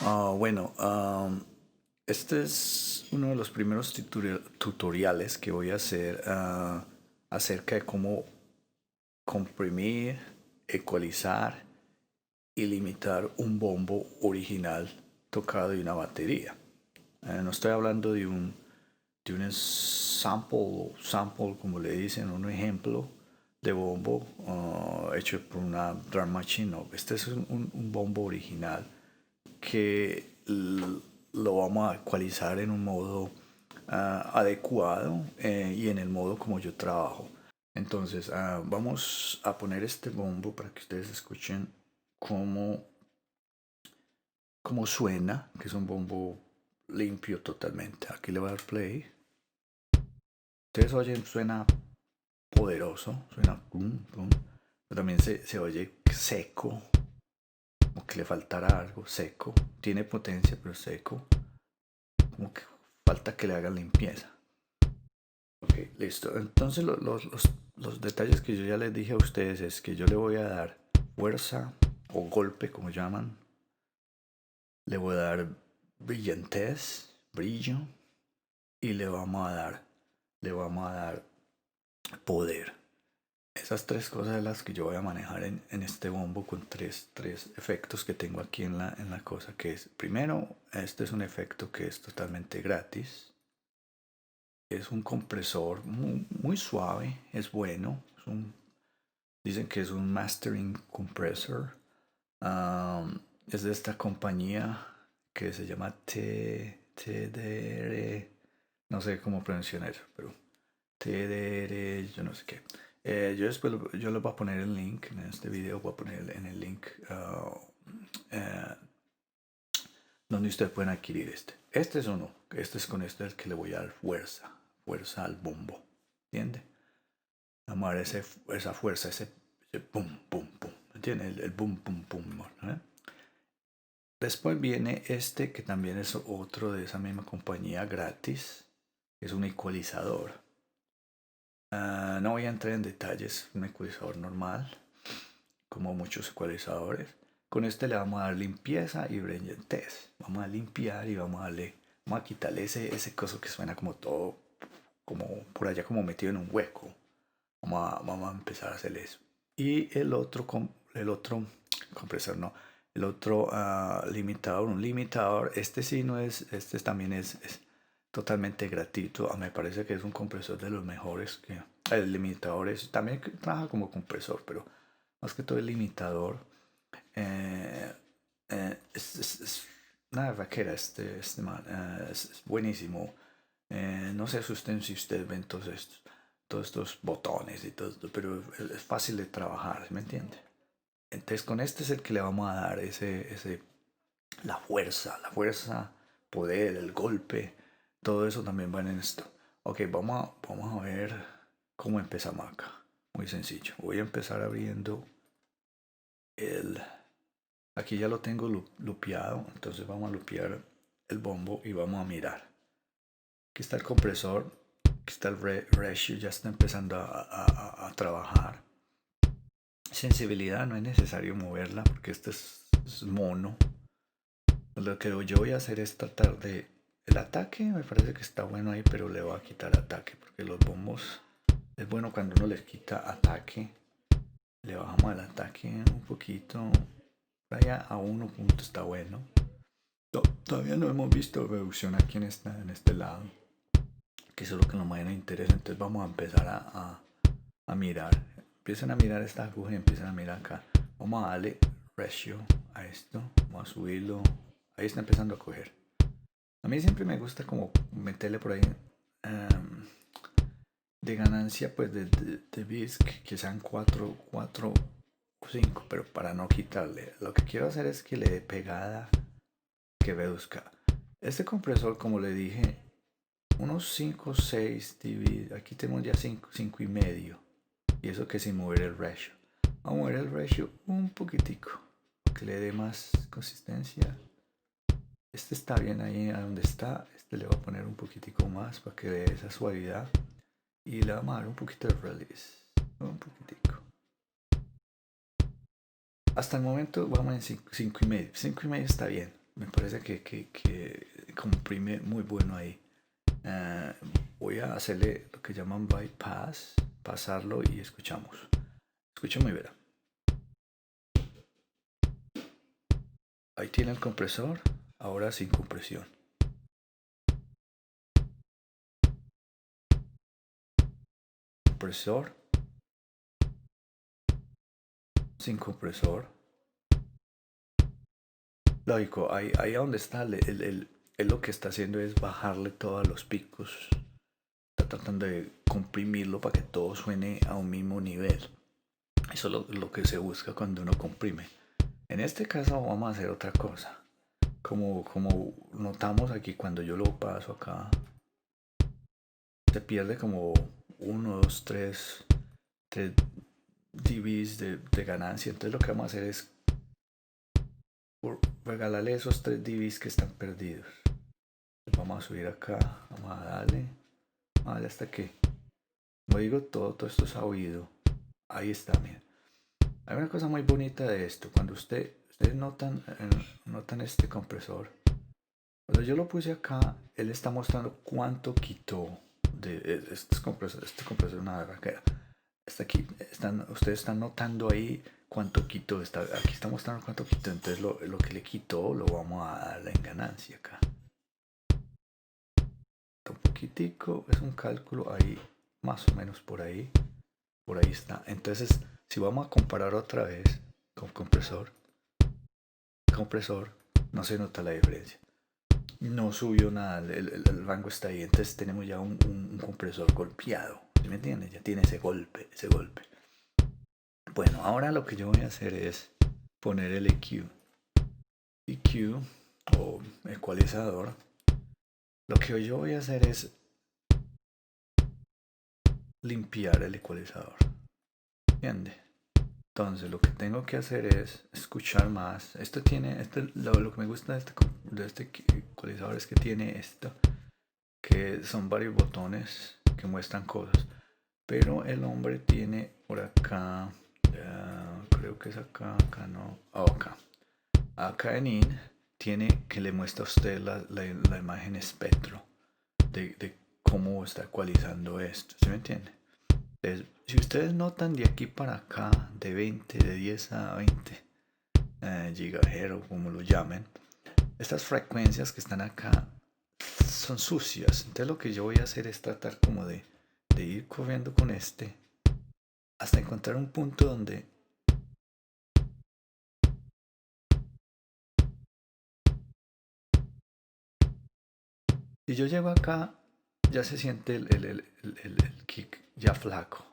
Bueno, este es uno de los primeros tutoriales que voy a hacer acerca de cómo comprimir, ecualizar y limitar un bombo original tocado de una batería. No estoy hablando de un sample, como le dicen, un ejemplo de bombo hecho por una drum machine. No, este es un bombo original que lo vamos a ecualizar en un modo adecuado y en el modo como yo trabajo. Entonces, vamos a poner este bombo para que ustedes escuchen cómo, cómo suena, que es un bombo limpio totalmente. Aquí le voy a dar play. Ustedes oyen, suena poderoso, suena pum, pum. Pero también se oye seco, como que le faltara algo, seco. Tiene potencia, pero seco. Como que falta que le hagan limpieza. Ok, listo. Entonces los detalles que yo ya les dije a ustedes es que yo le voy a dar fuerza o golpe, como llaman. Le voy a dar brillantez, brillo. Y le vamos a dar poder. Esas tres cosas son las que yo voy a manejar en este bombo con tres efectos que tengo aquí en la cosa. Que es, primero, este es un efecto que es totalmente gratis. Es un compresor muy suave, es bueno. Dicen que es un mastering compressor. Es de esta compañía que se llama TDR. No sé cómo pronunciar eso, pero TDR, yo no sé qué. Yo después yo les voy a poner el link en este video, voy a poner en el link uh, donde ustedes pueden adquirir este. Este es uno, este es con este el que le voy a dar fuerza al bombo, ¿entiende? Vamos a dar esa fuerza, ese pum, pum, pum, ¿entiende? El pum, pum, pum, ¿eh? Después viene este que también es otro de esa misma compañía gratis, es un ecualizador. No voy a entrar en detalles, un ecualizador normal, como muchos ecualizadores. Con este le vamos a dar limpieza y brillantez. Vamos a limpiar y vamos a quitarle ese coso que suena como todo, como por allá como metido en un hueco. Vamos a empezar a hacer eso. Y el otro compresor, no, el otro limitador, un limitador, este sí no es, este también es totalmente gratuito. Me parece que es un compresor de los mejores que el limitador es, también trabaja como compresor, pero más que todo el limitador eh, es una vaquera este man, es buenísimo. No se asusten si ustedes ven todos estos botones y todo esto, pero es fácil de trabajar, ¿me entiende? Entonces con este es el que le vamos a dar la fuerza, poder, el golpe, todo eso también va en esto. Ok, vamos a ver cómo empezamos acá. Muy sencillo. Voy a empezar abriendo el... Aquí ya lo tengo lupeado, entonces vamos a lupear el bombo y vamos a mirar. Aquí está el compresor, aquí está el ratio, ya está empezando a trabajar. Sensibilidad no es necesario moverla porque este es mono. Lo que yo voy a hacer es tratar de... El ataque me parece que está bueno ahí, pero le voy a quitar ataque porque los bombos es bueno cuando uno les quita ataque. Le bajamos el ataque un poquito. Vaya a 1 punto está bueno. Todavía no hemos visto reducción aquí en este lado, que eso es lo que nos más nos interesa. Entonces vamos a empezar a mirar. Empiecen a mirar esta aguja y empiezan a mirar acá. Vamos a darle ratio a esto. Vamos a subirlo. Ahí está empezando a coger. A mí siempre me gusta como meterle por ahí de ganancia, pues de BISC, que sean 4 o 5, pero para no quitarle. Lo que quiero hacer es que le dé pegada, que reduzca. Este compresor, como le dije, unos 5 6 dB. Aquí tenemos ya 5 y medio. Y eso que sin mover el ratio. Vamos a mover el ratio un poquitico, que le dé más consistencia. Este está bien ahí a donde está. Este le voy a poner un poquitico más para que dé esa suavidad. Y le vamos a dar un poquito de release. Un poquitico. Hasta el momento vamos en 5 y medio. 5 y medio está bien. me parece que comprime muy bueno ahí. Eh, Voy a hacerle lo que llaman bypass, pasarlo y escuchamos. Escucha y verá. Ahí tiene el compresor, ahora sin compresión. Compresor, sin compresor. Lógico, ahí donde está, él lo que está haciendo es bajarle todos los picos. Está tratando de comprimirlo para que todo suene a un mismo nivel. Eso es lo que se busca cuando uno comprime. En este caso vamos a hacer otra cosa. Como notamos aquí cuando yo lo paso acá, se pierde como 1, 2, 3 dBs de ganancia. Entonces lo que vamos a hacer es regalarle esos 3 dBs que están perdidos. Vamos a subir acá, vamos a darle hasta que, como digo, todo esto es a oído. Ahí está, miren. Hay una cosa muy bonita de esto. Cuando ustedes notan este compresor, cuando yo lo puse acá, él está mostrando cuánto quitó de este compresor. Este compresor es una barraquera. Ustedes están notando ahí cuánto quitó. Aquí está mostrando cuánto quitó. Entonces lo que le quitó lo vamos a darle en ganancia acá. Un poquitico, es un cálculo ahí, más o menos por ahí está. Entonces, si vamos a comparar otra vez con compresor, no se nota la diferencia. No subió nada, el rango está ahí. Entonces tenemos ya un compresor golpeado. ¿Sí me entiendes? Ya tiene ese golpe. Bueno, ahora lo que yo voy a hacer es poner el EQ. EQ o ecualizador. Lo que yo voy a hacer es limpiar el ecualizador. ¿Entiendes? Entonces lo que tengo que hacer es escuchar más. Lo que me gusta de este ecualizador es que tiene esto, que son varios botones que muestran cosas. Pero el hombre tiene por acá, creo que es acá no, acá en IN tiene que le muestra a usted la imagen espectro de cómo está ecualizando esto. ¿Sí me entiende? Entonces, si ustedes notan de aquí para acá, de 10 a 20 gigahertz o como lo llamen, estas frecuencias que están acá son sucias. Entonces lo que yo voy a hacer es tratar como de ir corriendo con este hasta encontrar un punto donde si yo llego acá ya se siente el kick ya flaco.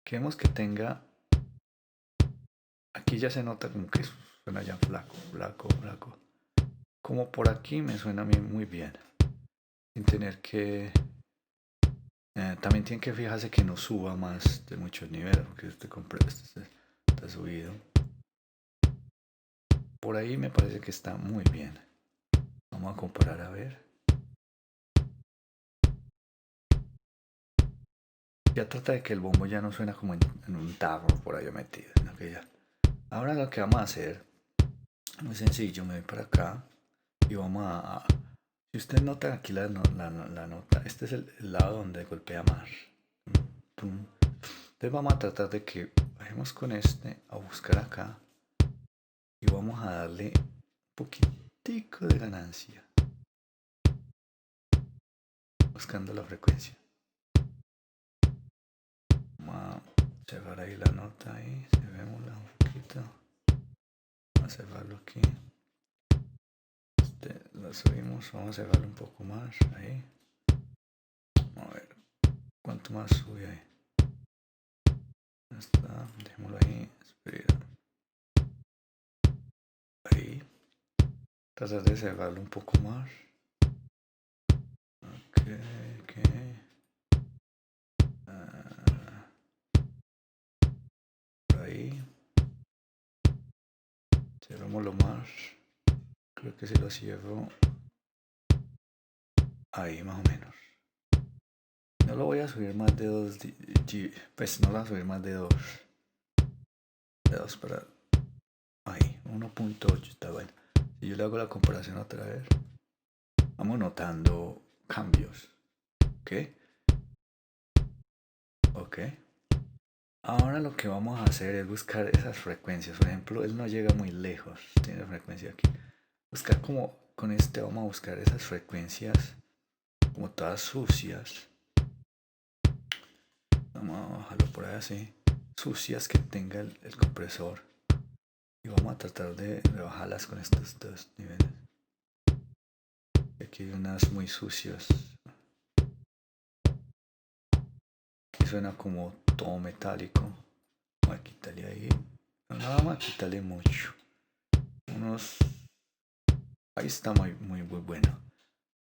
Queremos que tenga, aquí ya se nota como que suena ya flaco. Como por aquí me suena a mí muy bien, sin tener que también tienen que fijarse que no suba más de muchos niveles, porque este está subido. Por ahí me parece que está muy bien. Vamos a comparar a ver. Ya trata de que el bombo ya no suena como en un tarro por ahí metido, sino que ya. Ahora lo que vamos a hacer, muy sencillo, me voy para acá y vamos si ustedes notan aquí la nota, este es el lado donde golpea más. Entonces vamos a tratar de que bajemos con este a buscar acá y vamos a darle un poquitico de ganancia buscando la frecuencia. Vamos a cerrar ahí la nota ahí, cerrémosla un poquito. Vamos a cerrarlo aquí. Lo subimos, vamos a cerrarlo un poco más ahí. Vamos a ver cuánto más sube ahí. Ya está, dejémoslo ahí, espera. Ahí. Tratar de cerrarlo un poco más. Ok. Por ahí. Cerramos lo más. Creo que si lo cierro. Ahí más o menos. No lo voy a subir más de 2 pues no lo voy a subir más de 2. De 2 para. Ahí, 1.8 está bueno. Si yo le hago la comparación otra vez, vamos notando cambios. Ok. Ok. Ahora lo que vamos a hacer es buscar esas frecuencias. Por ejemplo, él no llega muy lejos. Tiene frecuencia aquí. Buscar como con este vamos a buscar esas frecuencias como todas sucias. Vamos a bajarlo por ahí así. Sucias que tenga el compresor. Y vamos a tratar de bajarlas con estos dos niveles. Aquí hay unas muy sucias. Aquí suena como todo metálico. Vamos a quitarle ahí. No, vamos a quitarle mucho. Unos. Ahí está muy bueno.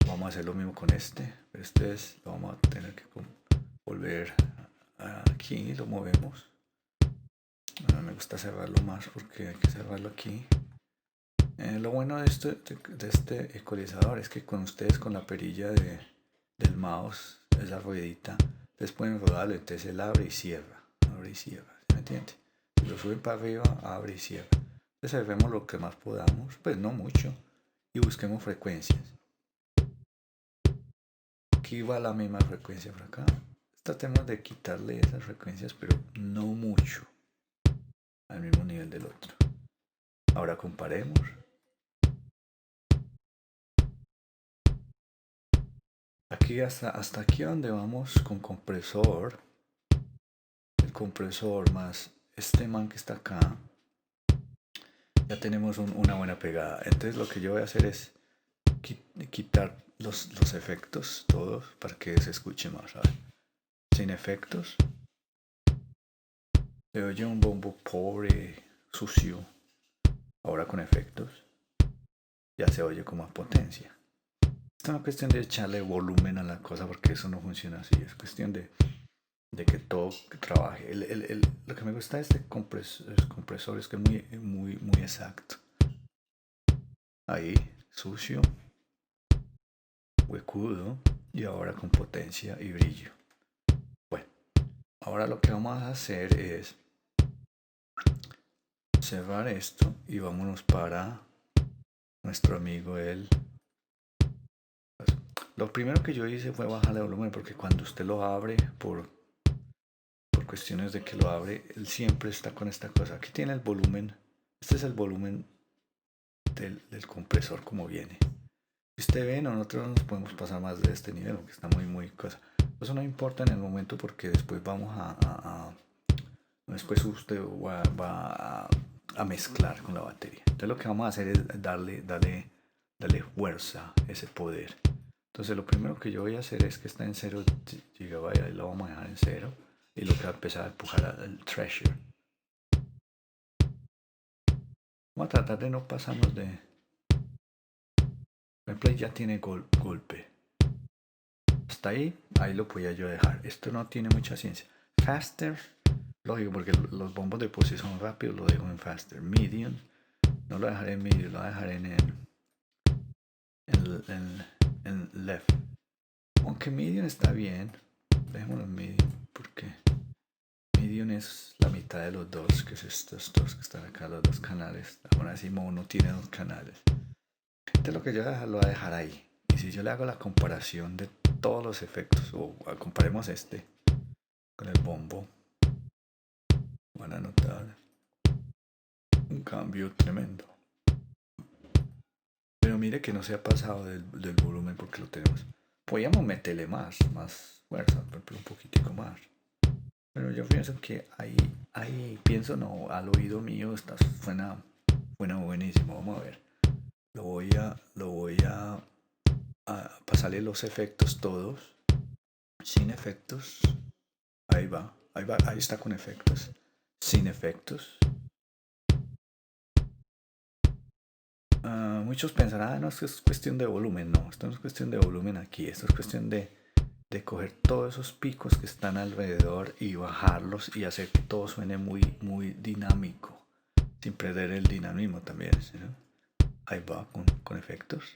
Vamos a hacer lo mismo con este. Pero este lo vamos a tener que volver aquí. Lo movemos. Me gusta cerrarlo más porque hay que cerrarlo aquí. Lo bueno de este ecualizador es que con ustedes con la perilla del mouse, esa ruedita, ustedes pueden rodarlo, entonces él abre y cierra, ¿sí me entiende? Si lo suben para arriba, abre y cierra. Entonces cerremos lo que más podamos, pues no mucho, y busquemos frecuencias. Aquí va la misma frecuencia por acá. Tratemos de quitarle esas frecuencias, pero no mucho, al mismo nivel del otro. Ahora comparemos. Aquí hasta aquí donde vamos con compresor, el compresor más este man que está acá, ya tenemos una buena pegada. Entonces lo que yo voy a hacer es quitar los efectos todos para que se escuche más, ¿sabes? Sin efectos se oye un bombo pobre, sucio. Ahora con efectos ya se oye con más potencia. Esto no es cuestión de echarle volumen a la cosa porque eso no funciona así, es cuestión de que todo trabaje. Lo que me gusta de este compresor es que es muy exacto. Ahí, sucio, huecudo y ahora con potencia y brillo. Bueno, ahora lo que vamos a hacer es cerrar esto y vámonos para nuestro amigo el... Pues, lo primero que yo hice fue bajarle el volumen porque cuando usted lo abre por cuestiones de que lo abre, él siempre está con esta cosa. Aquí tiene el volumen. Este es el volumen del compresor como viene. Si usted ve, nosotros no nos podemos pasar más de este nivel porque está muy cosa. Eso no importa en el momento porque después vamos después usted va a mezclar con la batería. Entonces lo que vamos a hacer es darle fuerza, ese poder. Entonces lo primero que yo voy a hacer es que está en 0 GB, ahí lo vamos a dejar en 0 y lo que va a empezar a empujar al Treasure. Vamos a tratar de no pasarnos de... El play ya tiene golpe. Hasta ahí lo podía yo dejar. Esto no tiene mucha ciencia. Faster, lógico, porque los bombos de pose son rápidos, lo dejo en faster. Medium, no lo dejaré en medium, lo dejaré en left. Aunque medium está bien, dejémoslo en medium, porque medium es la mitad de los dos, que es estos dos que están acá, los dos canales. Ahora así mono tiene dos canales. Entonces lo que yo lo voy a dejar ahí. Y si yo le hago la comparación de todos los efectos, o comparemos este con el bombo, van a notar un cambio tremendo. Pero mire que no se ha pasado del volumen porque lo tenemos. Podríamos meterle más fuerza, pero un poquitico más. Pero yo pienso que ahí pienso no, al oído mío suena buenísimo. Vamos a ver. Lo voy a pasarle los efectos todos. Sin efectos. Ahí va. Ahí está con efectos. Sin efectos. Muchos pensarán, no, esto es cuestión de volumen. No, esto no es cuestión de volumen aquí. Esto es cuestión de coger todos esos picos que están alrededor y bajarlos y hacer que todo suene muy dinámico. Sin perder el dinamismo también. ¿Sí? Ahí va con efectos.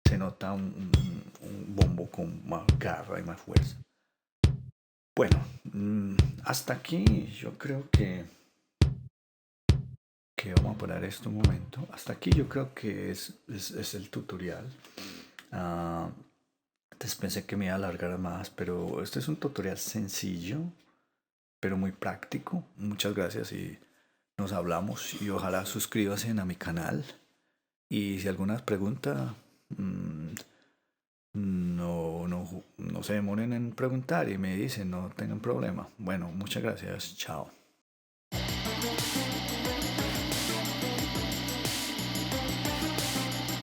Se nota un bombo con más garra y más fuerza. Bueno, hasta aquí yo creo que que vamos a parar esto un momento. Hasta aquí yo creo que es el tutorial. Ah, Antes pensé que me iba a alargar más, pero este es un tutorial sencillo, pero muy práctico. Muchas gracias y nos hablamos y ojalá suscríbase a mi canal. Y si alguna pregunta, no se demoren en preguntar y me dicen, no tengan problema. Bueno, muchas gracias. Chao.